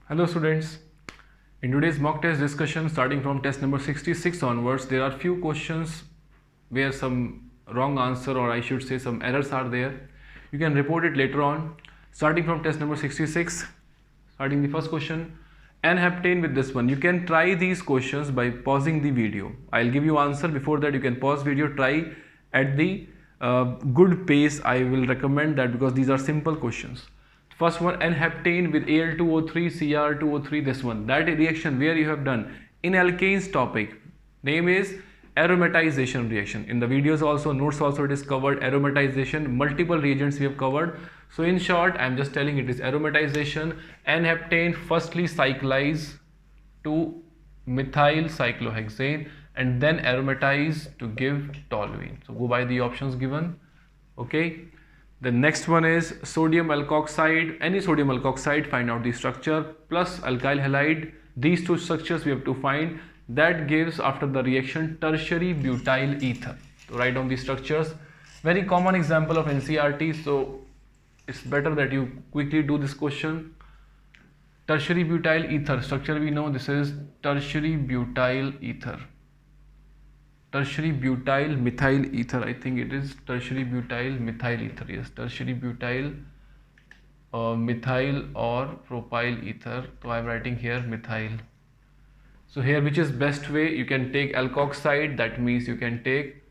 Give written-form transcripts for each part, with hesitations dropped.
Hello students, in today's mock test discussion starting from test number 66 onwards, there are few questions where some wrong answer or I should say some errors are there. You can report it later on. Starting from test number 66, starting the first question, N-heptane with this one. You can try these questions by pausing the video. I'll give you answer. Before that you can pause video, try at the good pace. I will recommend that because these are simple questions. First one, N-heptane with Al2O3, Cr2O3, this one. That reaction where you have done in alkanes topic. Name is aromatization reaction. In the videos also, notes also it is covered, aromatization, multiple reagents we have covered. So in short, I am just telling it is aromatization. N-heptane firstly cyclize to methyl cyclohexane and then aromatize to give toluene. So go by the options given. Okay. The next one is sodium alkoxide. Any sodium alkoxide, find out the structure, plus alkyl halide. These two structures we have to find. That gives after the reaction tertiary butyl ether. So write down the structures. Very common example of NCERT. So it's better that you quickly do this question. Tertiary butyl ether structure we know, this is tertiary butyl ether. Tertiary butyl methyl ether, I think it is tertiary butyl methyl ether. Yes, tertiary butyl methyl or propyl ether. So I am writing here methyl. So here which is best way? You can take alkoxide, that means you can take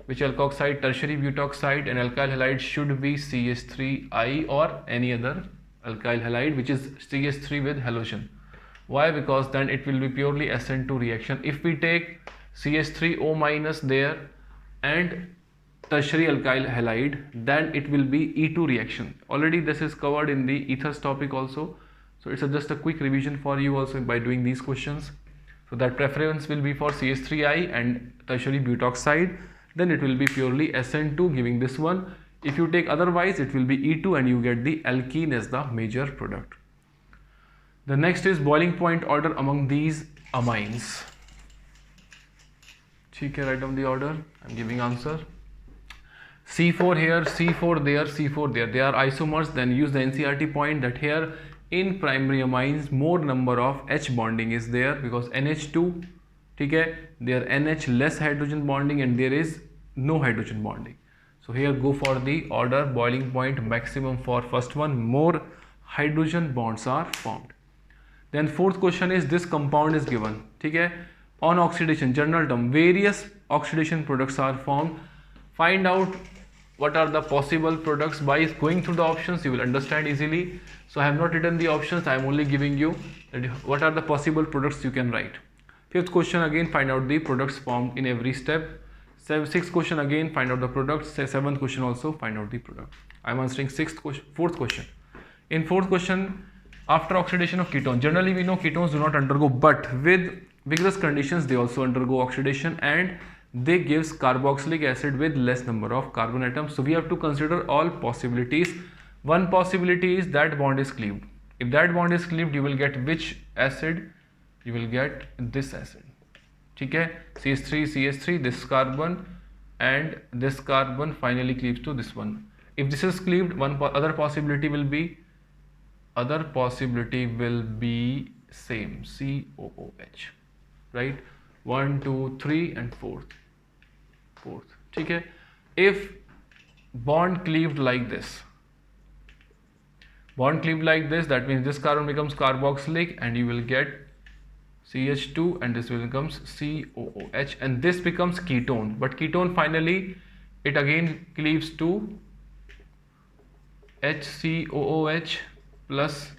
which alkoxide? Tertiary butoxide, and alkyl halide should be CH3I or any other alkyl halide which is CH3 with halogen. Why? Because then it will be purely SN2 reaction. If we take CH3O minus there and tertiary alkyl halide, then it will be E2 reaction. Already this is covered in the ethers topic also. So it's just a quick revision for you also by doing these questions. So that preference will be for CH3I and tertiary butoxide. Then it will be purely SN2 giving this one. If you take otherwise, it will be E2 and you get the alkene as the major product. The next is boiling point order among these amines. Okay, write down the order. I'm giving answer. C4 here, C4 there, C4 there. They are isomers. Then use the NCERT point that here in primary amines more number of H bonding is there because NH2, okay, there NH less hydrogen bonding and there is no hydrogen bonding. So here go for the order boiling point maximum for first one, more hydrogen bonds are formed. Then fourth question is this compound is given, okay. On oxidation, general term, various oxidation products are formed. Find out what are the possible products by going through the options. You will understand easily. So I have not written the options. I am only giving you that what are the possible products you can write. Fifth question again, find out the products formed in every step. Sixth question again, find out the products. Seventh question also, find out the product. I am answering fourth question. In fourth question, after oxidation of ketone, generally we know ketones do not undergo, but with vigorous conditions they also undergo oxidation and they gives carboxylic acid with less number of carbon atoms. So we have to consider all possibilities. One possibility is that bond is cleaved. If that bond is cleaved, you will get which acid? You will get this acid. Okay, CH3, CH3, this carbon and this carbon finally cleaves to this one. If this is cleaved, other possibility will be same, COOH, right? 1, 2, 3 and fourth. Okay, if bond cleaved like this, that means this carbon becomes carboxylic and you will get CH2 and this will becomes COOH and this becomes ketone, but ketone finally it again cleaves to HCOOH plus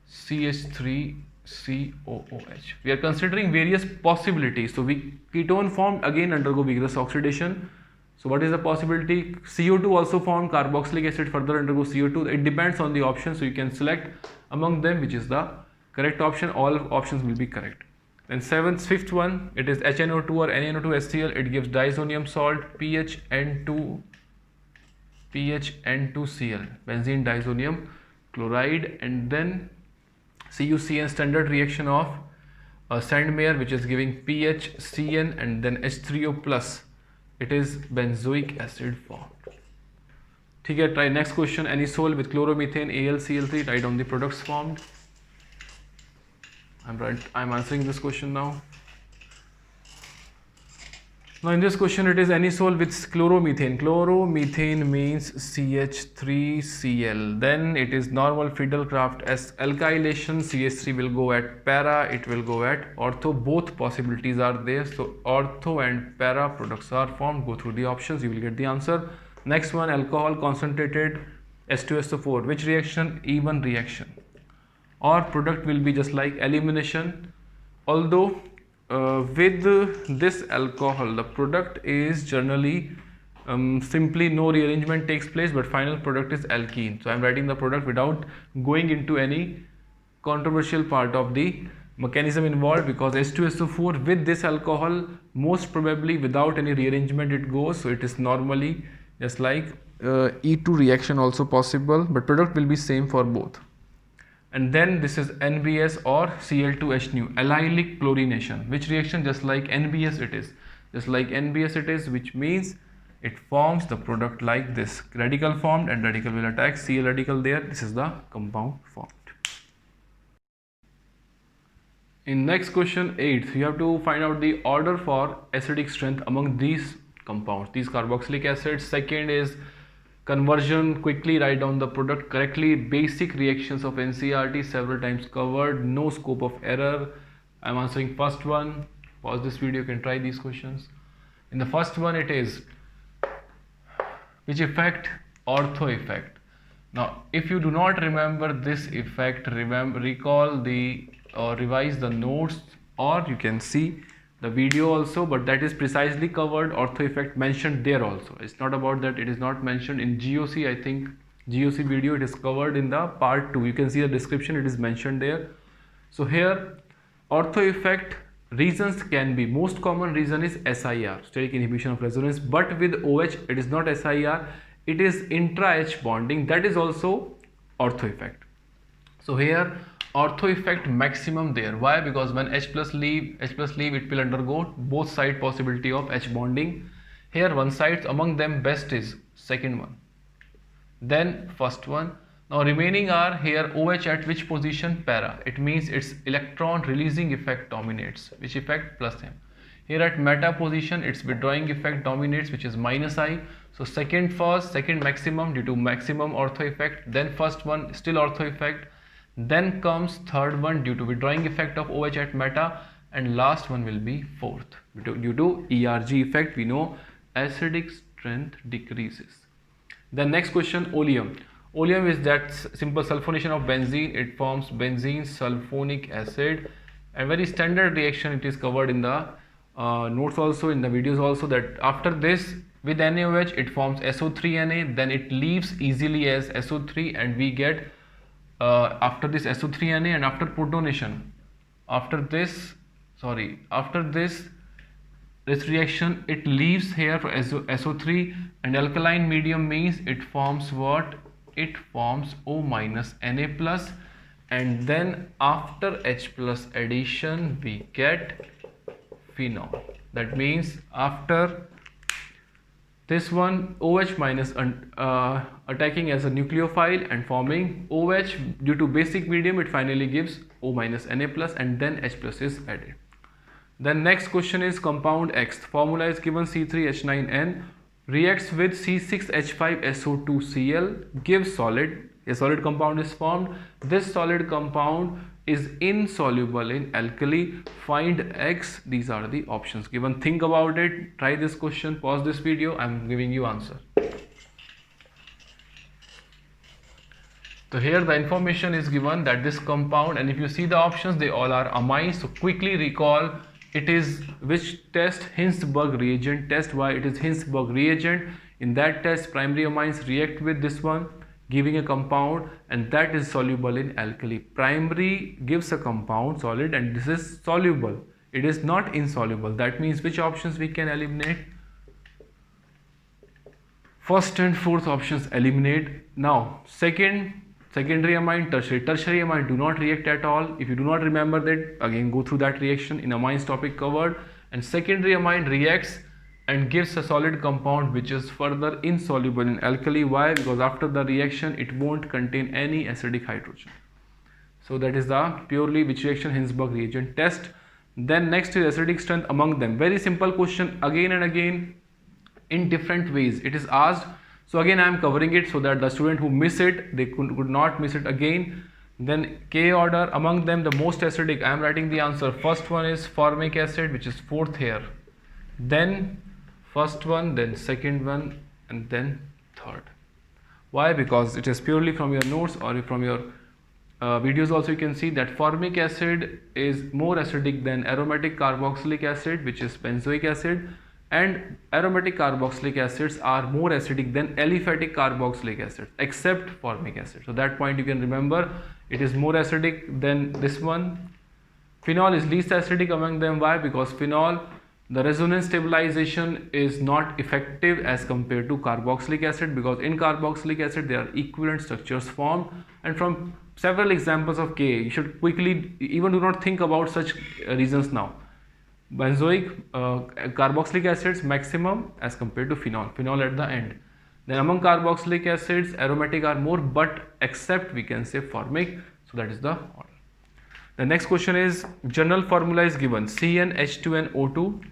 CH3COOH. We are considering various possibilities. So ketone formed again undergo vigorous oxidation. So what is the possibility? CO2 also formed, carboxylic acid further undergo CO2. It depends on the option. So you can select among them which is the correct option. All options will be correct. Then fifth one, it is HNO2 or NaNO2HCl. It gives diazonium salt, PHN2Cl, benzene diazonium chloride, and then CuCN, standard reaction of Sandmeyer, which is giving PHCN and then H3O plus. It is benzoic acid formed. ठीक है, try next question. Anisole with chloromethane AlCl3, write down the products formed. I'm answering this question now. Now in this question it is anisole with chloromethane. Chloromethane means CH3Cl. Then it is normal Friedel-Crafts as alkylation. CH3 will go at para, it will go at ortho. Both possibilities are there. So ortho and para products are formed. Go through the options, you will get the answer. Next one, alcohol concentrated H2SO4. Which reaction? Even reaction. Or product will be just like elimination. Although with this alcohol the product is generally simply no rearrangement takes place, but final product is alkene. So I am writing the product without going into any controversial part of the mechanism involved, because H2SO4 with this alcohol most probably without any rearrangement it goes. So it is normally just like E2 reaction also possible, but product will be same for both. And then this is NBS or Cl2H nu, allylic chlorination. Which reaction? Just like NBS it is. Just like NBS it is, which means it forms the product like this. Radical formed and radical will attack. Cl radical there. This is the compound formed. In next question 8th, you have to find out the order for acidic strength among these compounds, these carboxylic acids. Second is conversion. Quickly write down the product correctly. Basic reactions of NCERT, several times covered. No scope of error. I am answering first one. Pause this video, you can try these questions. In the first one it is which effect? Ortho effect. Now if you do not remember this effect, recall the or revise the notes, or you can see the video also, but that is precisely covered. Ortho effect mentioned there also. It's not about that it is not mentioned in GOC. I think GOC video it is covered in the part 2. You can see the description, it is mentioned there. So here ortho effect reasons can be, most common reason is SIR, steric inhibition of resonance, but with OH it is not SIR, it is intra-H bonding, that is also ortho effect. So here ortho effect maximum there. Why? Because when H plus leave it will undergo both side possibility of H bonding. Here one side, among them best is second one, then first one. Now remaining are here OH at which position? Para. It means its electron releasing effect dominates. Which effect? Plus M. Here at meta position its withdrawing effect dominates, which is minus I. So second maximum due to maximum ortho effect, then first one still ortho effect, then comes third one due to withdrawing effect of OH at meta, and last one will be fourth due to ERG effect. We know acidic strength decreases. Then next question, oleum. Oleum is that simple sulfonation of benzene. It forms benzene sulfonic acid. A very standard reaction, it is covered in the notes also, in the videos also, that after this with NaOH it forms SO3Na, then it leaves easily as SO3 and we get after this SO3Na, and after protonation, after this reaction it leaves here for SO3, and alkaline medium means it forms what? It forms O minus Na plus, and then after H plus addition we get phenol. That means after this one OH minus attacking as a nucleophile and forming OH due to basic medium, it finally gives O minus Na plus, and then H plus is added. Then next question is compound X. Formula is given C3H9N reacts with C6H5SO2Cl, gives solid. A solid compound is formed. This solid compound is insoluble in alkali. Find X. These are the options given. Think about it. Try this question. Pause this video. I am giving you answer. So here the information is given that this compound, and if you see the options, they all are amines. So quickly recall, it is which test? Hinsberg reagent test. Why it is Hinsberg reagent? In that test primary amines react with this one, giving a compound, and that is soluble in alkali. Primary gives a compound solid and this is soluble, it is not insoluble. That means which options we can eliminate? First and fourth options eliminate. Now secondary amine, tertiary amine do not react at all. If you do not remember that, again go through that reaction in amines topic covered. And secondary amine reacts and gives a solid compound which is further insoluble in alkali. Why? Because after the reaction it won't contain any acidic hydrogen. So that is the purely which reaction Hinsberg reagent test. Then next is acidic strength among them. Very simple question, again and again in different ways it is asked. So again I am covering it so that the student who miss it, they could not miss it again. Then K order, among them the most acidic, I am writing the answer. First one is formic acid, which is fourth here. Then first one, then second one, and then third. Why? Because it is purely from your notes or from your videos also you can see that formic acid is more acidic than aromatic carboxylic acid, which is benzoic acid, and aromatic carboxylic acids are more acidic than aliphatic carboxylic acid except formic acid. So that point you can remember, it is more acidic than this one. Phenol is least acidic among them. Why? Because phenol, the resonance stabilization is not effective as compared to carboxylic acid, because in carboxylic acid there are equivalent structures formed, and from several examples of Ka you should quickly, even do not think about such reasons now. Benzoic carboxylic acids maximum as compared to phenol at the end. Then among carboxylic acids aromatic are more, but except we can say formic. So that is the order. The next question is general formula is given, CnH2nO2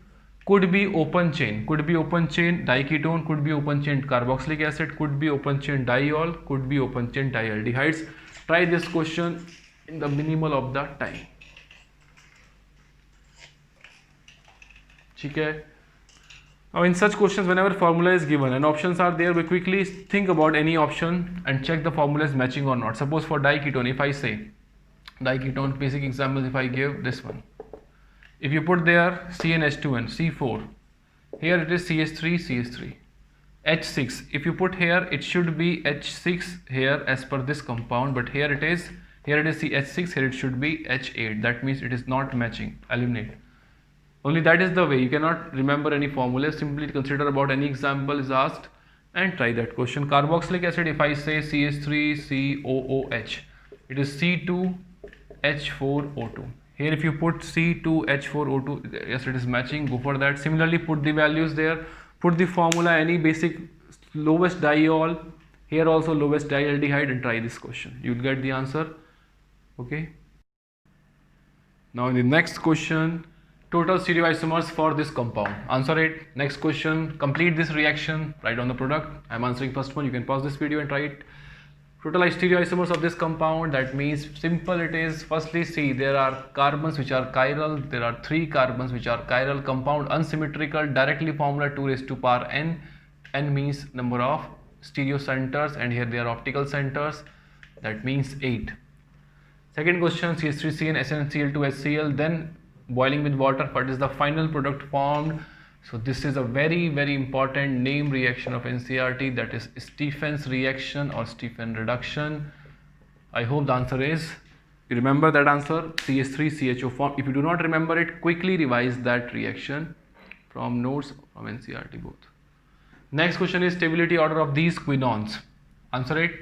could be open chain, diketone, could be open chain carboxylic acid, could be open chain diol, could be open chain dialdehydes. Try this question in the minimal of the time. Okay. Now in such questions, whenever formula is given and options are there, we quickly think about any option and check the formula is matching or not. Suppose for diketone, if I say diketone, basic example, if I give this one, if you put there CnH2n, C4, here it is CH3, H6, if you put here it should be H6 here as per this compound, but here it is CH6, here it should be H8, that means it is not matching, eliminate. Only that is the way. You cannot remember any formula, simply consider about any example is asked and try that question. Carboxylic acid, if I say CH3COOH, it is C2H4O2. Here if you put C2H4O2, yes, it is matching, go for that. Similarly, put the values there, put the formula, any basic lowest diol, here also lowest dialdehyde, and try this question. You will get the answer. Okay. Now in the next question, total stereoisomers for this compound. Answer it. Next question, complete this reaction, write on the product. I am answering first one, you can pause this video and try it. Total stereoisomers of this compound, that means simple it is. Firstly, see, there are carbons which are chiral, there are 3 carbons which are chiral. Compound unsymmetrical, directly formula 2 raised to power n. N means number of stereo centers, and here they are optical centers, that means 8. Second question, CH3CN, SnCl2HCl, then boiling with water, what is the final product formed? So this is a very important name reaction of NCERT, that is Stephen's reaction or Stephen reduction. I hope the answer is, you remember that answer, CH3CHO form. If you do not remember it, quickly revise that reaction from notes from NCERT both. Next question is stability order of these quinones. Answer it.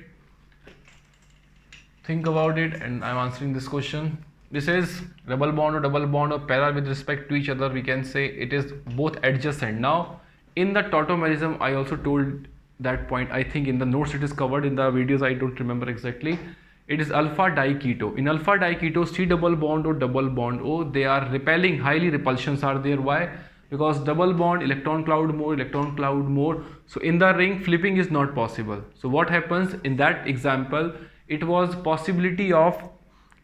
Think about it, and I am answering this question. This is double bond or para with respect to each other. We can say it is both adjacent. Now in the tautomerism, I also told that point. I think in the notes it is covered, in the videos I don't remember exactly. It is alpha diketo. In alpha diketo, C double bond or double bond O, they are repelling, highly repulsions are there. Why? Because double bond, electron cloud more. So in the ring, flipping is not possible. So what happens in that example? It was possibility of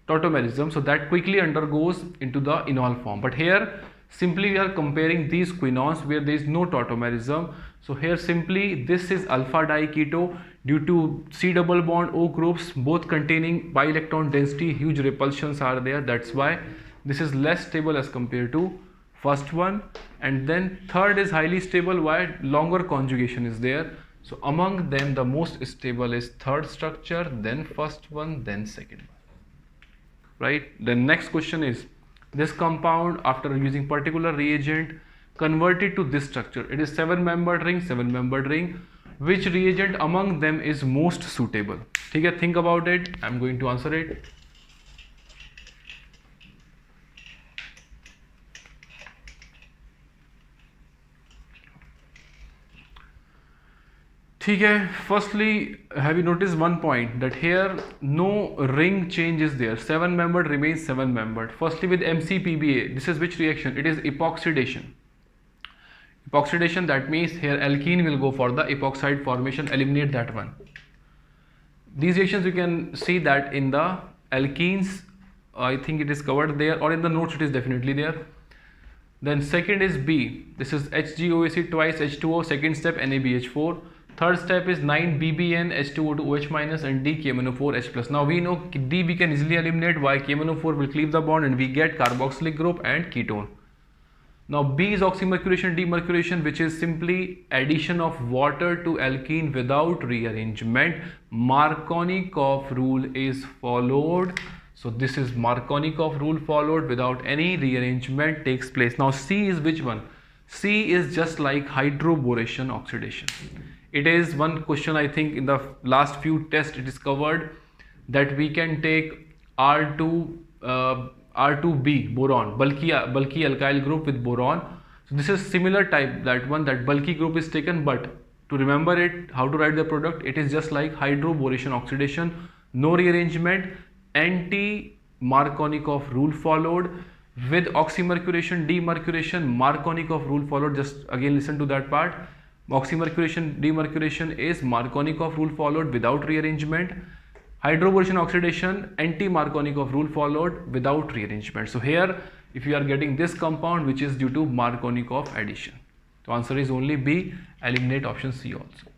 tautomerism, so that quickly undergoes into the enol form. But here simply we are comparing these quinones where there is no tautomerism. So here simply this is alpha diketo, due to C double bond O groups both containing pi electron density, huge repulsions are there. That's why this is less stable as compared to first one. And then third is highly stable. Why? Longer conjugation is there. So among them the most stable is third structure, then first one, then second one. Right. The next question is, this compound after using particular reagent converted to this structure. It is 7-membered ring. Which reagent among them is most suitable? Okay, think about it. I am going to answer it. ठीक है. Firstly, have you noticed one point that here no ring change is there. 7-membered remains 7-membered. Firstly, with MCPBA, this is which reaction? It is epoxidation. Epoxidation, that means here alkene will go for the epoxide formation. Eliminate that one. These reactions you can see that in the alkenes. I think it is covered there, or in the notes it is definitely there. Then second is B. This is HgOAc twice H2O. Second step NaBH4. Third step is 9BBN H2O to OH minus and D KMnO4 H plus. Now we know D we can easily eliminate. Why? KMnO4 will cleave the bond and we get carboxylic group and ketone. Now B is oxymercuration demercuration, which is simply addition of water to alkene without rearrangement. Markovnikov rule is followed. So this is Markovnikov rule followed without any rearrangement takes place. Now C is which one? C is just like hydroboration oxidation. It is one question, I think in the last few tests it is covered, that we can take R2B boron, bulky alkyl group with boron. So this is similar type, that one, that bulky group is taken, but to remember it, how to write the product, it is just like hydroboration oxidation, no rearrangement, anti-Markovnikov rule followed. With oxymercuration demercuration, Markovnikov rule followed. Just again listen to that part. Oxymercuration demercuration is Markovnikov rule followed without rearrangement. Hydroboration oxidation, anti-Markovnikov rule followed without rearrangement. So here if you are getting this compound which is due to Markovnikov addition, the answer is only B. Eliminate option C also.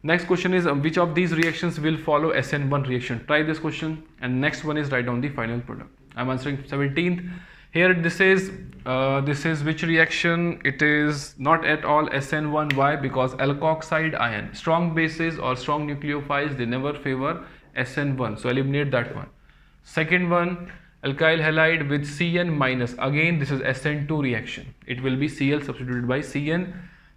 Next question is which of these reactions will follow SN1 reaction? Try this question, and next one is write down the final product. I am answering 17th. Here this is which reaction? It is not at all SN1. Why? Because alkoxide ion, strong bases or strong nucleophiles, they never favor SN1. So eliminate that one. Second one, alkyl halide with Cn minus. Again this is SN2 reaction. It will be Cl substituted by Cn.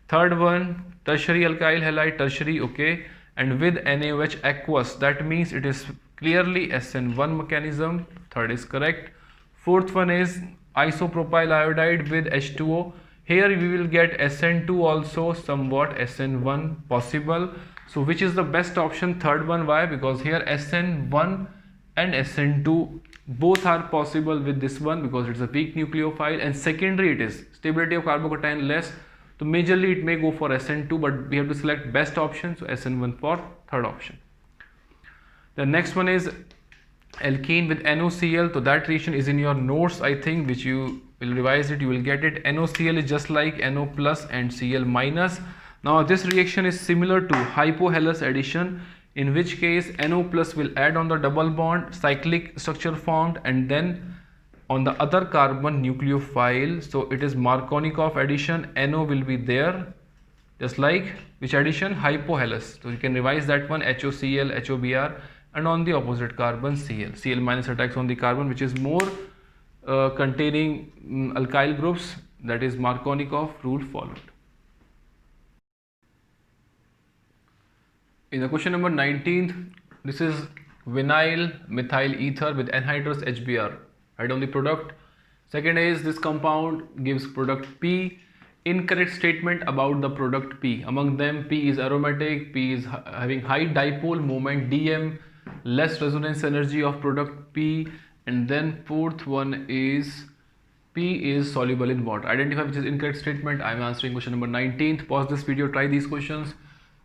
Third one, tertiary alkyl halide, tertiary, okay, and with NaOH aqueous, that means it is clearly SN1 mechanism. Third is correct. Fourth one is isopropyl iodide with H2O. Here we will get SN2 also, somewhat SN1 possible. So which is the best option? Third one. Why? Because here SN1 and SN2 both are possible with this one, because it's a weak nucleophile, and secondary it is stability of carbocation less. So majorly it may go for SN2, but we have to select best option, so SN1 for third option. The next one is alkene with NOCl. So that reaction is in your notes, I think, which you will revise it, you will get it. NOCl is just like NO plus and Cl minus. Now this reaction is similar to hypohalous addition, in which case NO plus will add on the double bond, cyclic structure formed, and then on the other carbon nucleophile. So it is Markovnikov addition, NO will be there, just like which addition? Hypohalous. So you can revise that one, HOCl, HOBr, and on the opposite carbon Cl minus attacks on the carbon which is more containing alkyl groups, that is Markovnikov rule followed. In the question number 19th, this is vinyl methyl ether with anhydrous HBr. Write down the product. Second is this compound gives product P. Incorrect statement about the product P. Among them, P is aromatic, P is having high dipole moment, DM, less resonance energy of product P, and then fourth one is P is soluble in water. Identify which is incorrect statement. I am answering question number 19th. Pause this video, try these questions.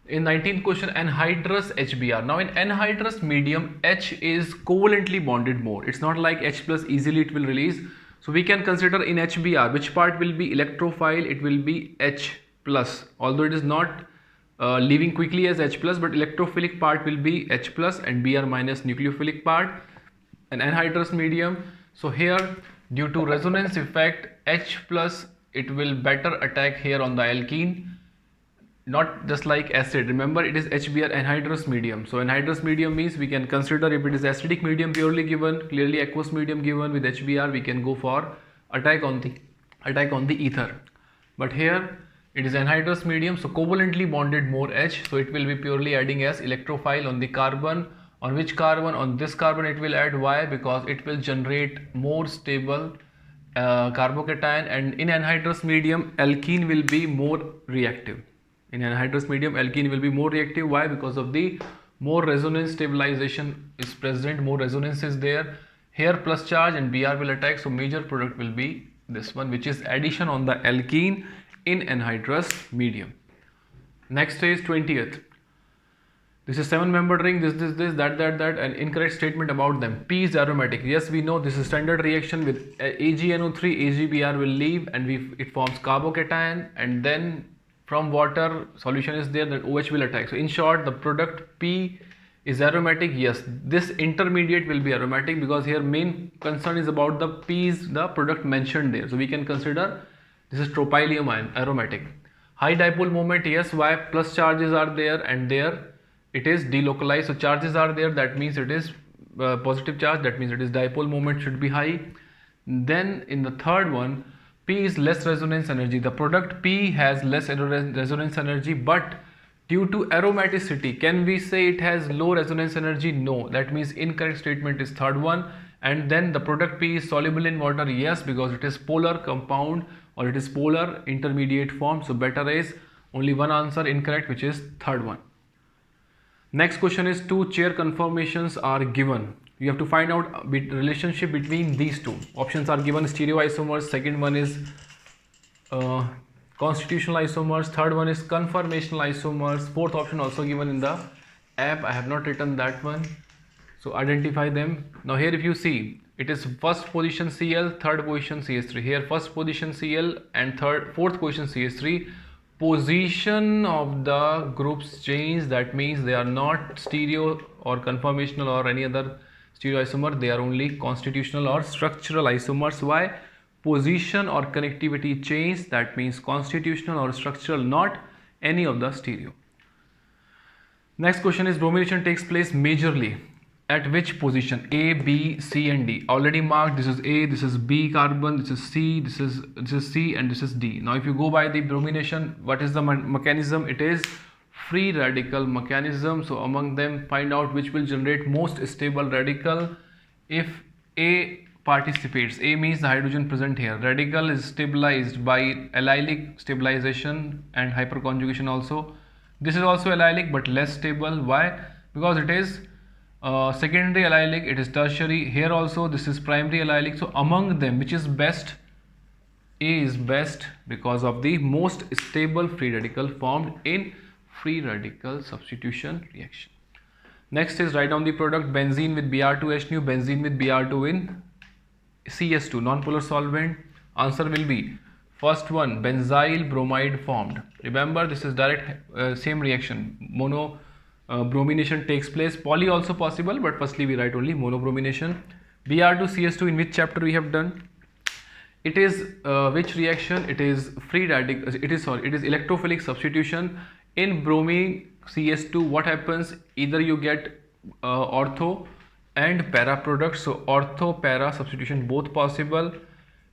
In 19th question, anhydrous HBr. Now in anhydrous medium, H is covalently bonded more. It's not like H plus easily it will release. So we can consider in HBr, which part will be electrophile? It will be H plus. Although it is not leaving quickly as H plus, but electrophilic part will be H plus and Br minus nucleophilic part. An anhydrous medium. So here, due to resonance effect, H plus, it will better attack here on the alkene. Not just like acid. Remember, it is HBr, anhydrous medium. So anhydrous medium means we can consider if it is acidic medium purely given, clearly aqueous medium given with HBr, we can go for attack on the ether. But here it is anhydrous medium, so covalently bonded more H, so it will be purely adding as electrophile on the carbon. On which carbon? On this carbon it will add. Why? Because it will generate more stable carbocation, and in anhydrous medium alkene will be more reactive. In anhydrous medium, alkene will be more reactive. Why? Because of the more resonance stabilization is present, more resonance is there. Here plus charge and Br will attack, so major product will be this one, which is addition on the alkene in anhydrous medium. Next is 20th. This is 7-membered ring, this, that, and incorrect statement about them. P is aromatic. Yes, we know this is standard reaction with AgNO3, AgBr will leave and it forms carbocation, and then from water solution is there, then OH will attack. So in short, the product P is aromatic. Yes, this intermediate will be aromatic because here main concern is about the P's, the product mentioned there. So we can consider this is tropylium ion, aromatic. High dipole moment, yes, why? Plus charges are there and there it is delocalized, so charges are there, that means it is positive charge, that means it is dipole moment should be high. Then in the third one, P is less resonance energy. The product P has less resonance energy, but due to aromaticity, can we say it has low resonance energy? No, that means incorrect statement is third one. And then the product P is soluble in water, yes, because it is polar compound or it is polar intermediate form, so better is only one answer incorrect, which is third one. Next question is two chair conformations are given. You have to find out relationship between these two. Options are given: stereoisomers, second one is constitutional isomers, third one is conformational isomers, fourth option also given in the app. I have not written that one, so identify them. Now here if you see, it is first position Cl, third position CH3. Here first position Cl and fourth position CH3. Position of the groups change, that means they are not stereo or conformational or any other stereoisomer, they are only constitutional or structural isomers. Why? Position or connectivity change, that means constitutional or structural, not any of the stereo. Next question is bromination takes place majorly at which position? A, B, C and D. Already marked, this is A, this is B carbon, this is C, this is C and this is D. Now if you go by the bromination, what is the mechanism? It is free radical mechanism. So among them find out which will generate most stable radical. If A participates, A means the hydrogen present here, radical is stabilized by allylic stabilization and hyperconjugation also. This is also allylic but less stable. Why? Because it is secondary allylic, it is tertiary. Here also this is primary allylic. So among them, which is best? A is best because of the most stable free radical formed in free radical substitution reaction. Next is write down the product: benzene with Br2H nu, benzene with Br2 in CS2, non-polar solvent. Answer will be first one, benzyl bromide formed. Remember, this is direct same reaction, mono bromination takes place. Poly also possible, but firstly we write only monobromination. Br2CS2 in which chapter we have done? It is which reaction? It is free radical. It is electrophilic substitution. In bromine CS2, what happens? Either you get ortho and para products. So ortho para substitution both possible.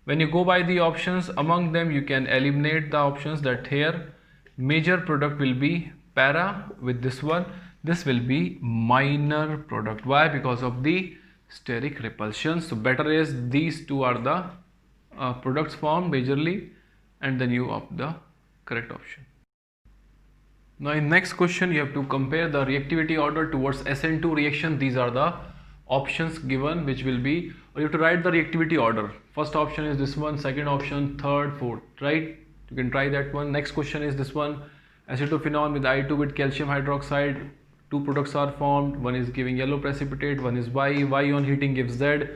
When you go by the options, among them you can eliminate the options that here major product will be para with this one. This will be minor product. Why? Because of the steric repulsion. So better is these two are the products formed majorly, and then you opt the correct option. Now in next question you have to compare the reactivity order towards SN2 reaction. These are the options given, which will be, or you have to write the reactivity order. First option is this one, second option, third, fourth, right? You can try that one. Next question is this one: acetophenone with I2 with calcium hydroxide. Two products are formed. One is giving yellow precipitate, one is Y. Y on heating gives Z.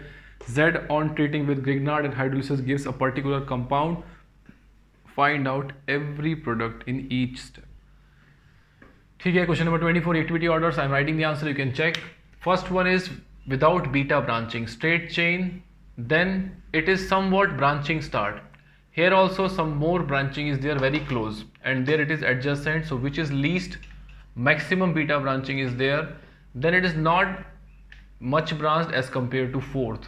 Z on treating with Grignard and hydrolysis gives a particular compound. Find out every product in each step. Okay, question number 24, reactivity orders. I am writing the answer, you can check. First one is without beta branching, straight chain. Then it is somewhat branching start. Here also some more branching is there, very close, and there it is adjacent. So which is least? Maximum beta branching is there. Then it is not much branched as compared to fourth.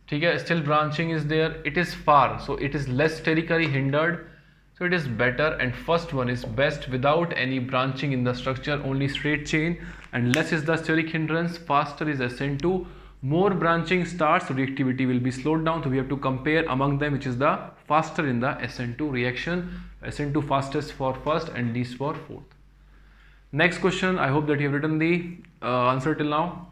Okay, still branching is there. It is far, so it is less sterically hindered, so it is better. And first one is best without any branching in the structure, only straight chain, and less is the steric hindrance. Faster is SN2. More branching starts, so reactivity will be slowed down. So we have to compare among them which is the faster in the SN2 reaction. SN2 fastest for first and least for fourth. Next question, I hope that you have written the answer till now.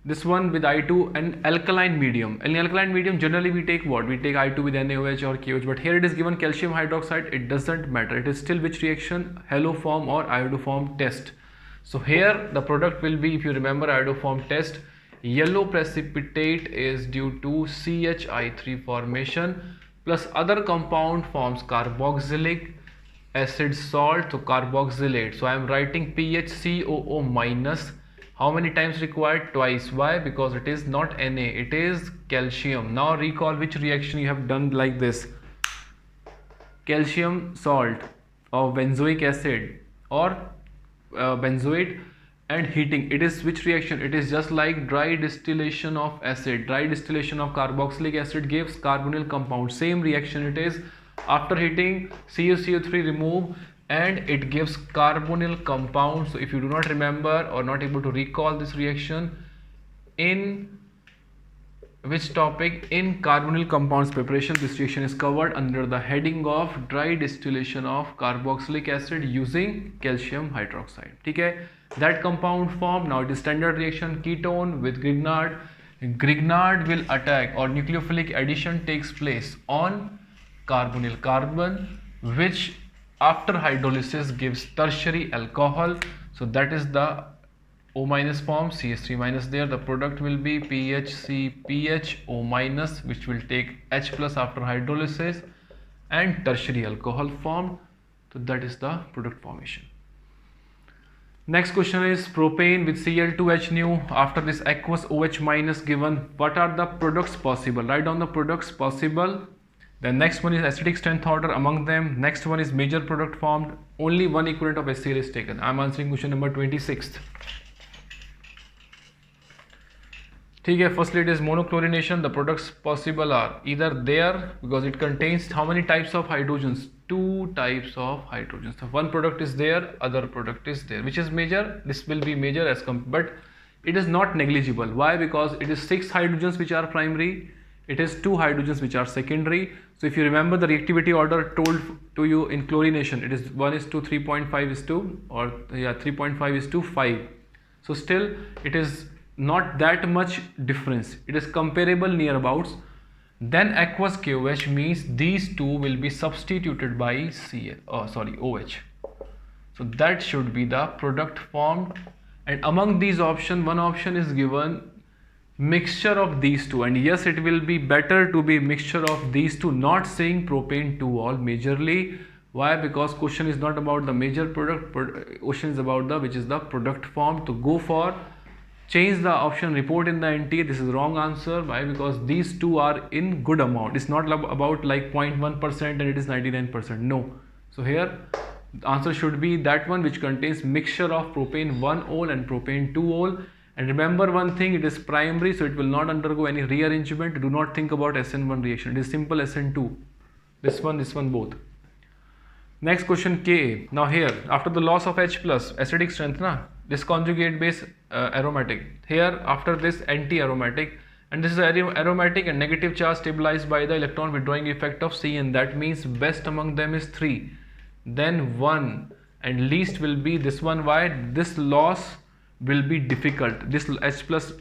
This one with I2 and alkaline medium. In alkaline medium, generally we take what? We take I2 with NaOH or KOH, but here it is given calcium hydroxide. It doesn't matter. It is still which reaction? Haloform or iodoform test. So here the product will be, if you remember iodoform test, yellow precipitate is due to CHI3 formation plus other compound forms carboxylic acid salt to carboxylate. So I am writing PHCOO minus. How many times required? Twice. Why? Because it is not Na, it is calcium. Now recall which reaction you have done like this. Calcium salt of benzoic acid or benzoate and heating. It is which reaction? It is just like dry distillation of acid. Dry distillation of carboxylic acid gives carbonyl compound. Same reaction it is. After heating, CuCO3 remove and it gives carbonyl compound. So if you do not remember or not able to recall this reaction, in which topic? In carbonyl compounds preparation, this reaction is covered under the heading of dry distillation of carboxylic acid using calcium hydroxide. Okay, that compound form. Now it is standard reaction, ketone with Grignard. Grignard will attack or nucleophilic addition takes place on carbonyl carbon, which after hydrolysis gives tertiary alcohol. So that is the O minus form, CH3 minus there. The product will be PHCPHO minus, which will take H plus after hydrolysis and tertiary alcohol formed. So that is the product formation. Next question is propane with Cl2H nu. After this aqueous OH minus given, what are the products possible? Write down the products possible. The next one is acidic strength order among them. Next one is major product formed. Only one equivalent of HCl is taken. I am answering question number 26th. Okay, firstly it is monochlorination. The products possible are either there, because it contains how many types of hydrogens? 2 types of hydrogens. So one product is there, other product is there. Which is major? This will be major as but it is not negligible. Why? Because it is 6 hydrogens which are primary. It is 2 hydrogens which are secondary. So if you remember the reactivity order told to you in chlorination, it is 1 is to 3.5 is to, or yeah, 3.5 is to 5. So still it is not that much difference. It is comparable nearabouts. Then aqueous KOH means these two will be substituted by OH. So that should be the product formed. And among these options, one option is given mixture of these two, and yes, it will be better to be mixture of these two, not saying propane 2-ol majorly. Why? Because question is not about the major product, question is about the which is the product form. To go for change the option report in the NTA. This is wrong answer. Why? Because these two are in good amount. It's not about like 0.1% and it is 99%. No. So here the answer should be that one which contains mixture of propane 1-ol and propane 2-ol. And remember one thing, it is primary, so it will not undergo any rearrangement. Do not think about SN1 reaction. It is simple SN2. This one both. Next question, Ka. Now here, after the loss of H plus, acidic strength, this conjugate base aromatic. Here, after this anti-aromatic, and this is aromatic and negative charge stabilized by the electron withdrawing effect of C, and that means best among them is 3. Then 1, and least will be this one. Why? This loss will be difficult. This H plus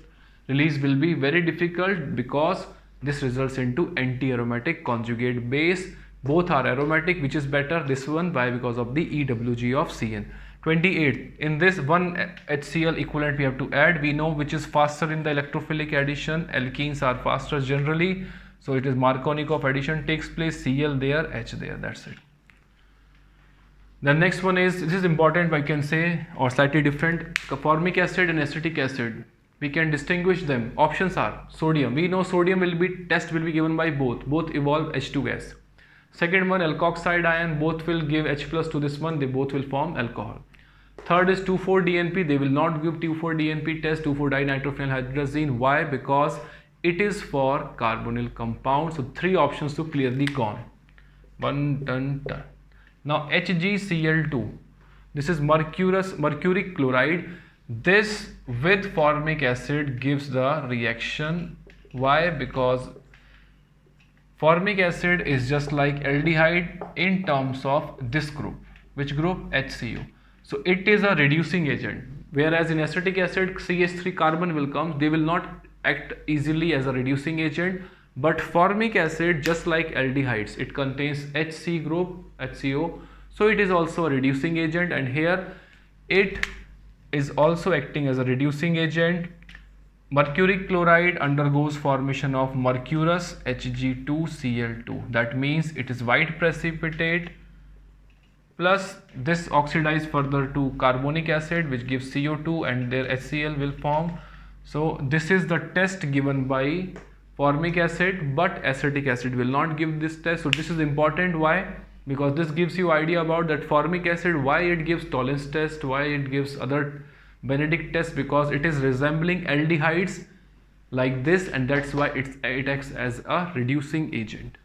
release will be very difficult because this results into anti-aromatic conjugate base. Both are aromatic. Which is better? This one. Why? Because of the EWG of Cn. 28. In this one HCl equivalent we have to add. We know which is faster in the electrophilic addition. Alkenes are faster generally. So it is Markovnikov addition takes place. Cl there, H there. That's it. The next one is, this is important, I can say, or slightly different. Formic acid and acetic acid, we can distinguish them. Options are sodium. We know sodium will be, test will be given by both evolve H2 gas. Second one, alkoxide ion, both will give H plus to this one, they both will form alcohol. Third is 2,4-DNP, they will not give 2,4-DNP test, 2,4-dinitrophenylhydrazine. Why? Because it is for carbonyl compound. So 3 options to clearly gone. Done. Now HgCl2, this is mercuric chloride. This with formic acid gives the reaction. Why? Because Formic acid is just like aldehyde in terms of this group. Which group? HCO. So it is a reducing agent. Whereas in acetic acid, CH3 carbon will come. They will not act easily as a reducing agent. But formic acid, just like aldehydes, it contains HC group, HCO. So it is also a reducing agent, and here it is also acting as a reducing agent. Mercuric chloride undergoes formation of mercurous Hg2Cl2. That means it is white precipitate, plus this oxidizes further to carbonic acid, which gives CO2, and their HCl will form. So this is the test given by formic acid, but acetic acid will not give this test. So this is important. Why? Because this gives you idea about that formic acid, why it gives Tollens test, why it gives other Benedict test, because it is resembling aldehydes like this, and that's why it acts as a reducing agent.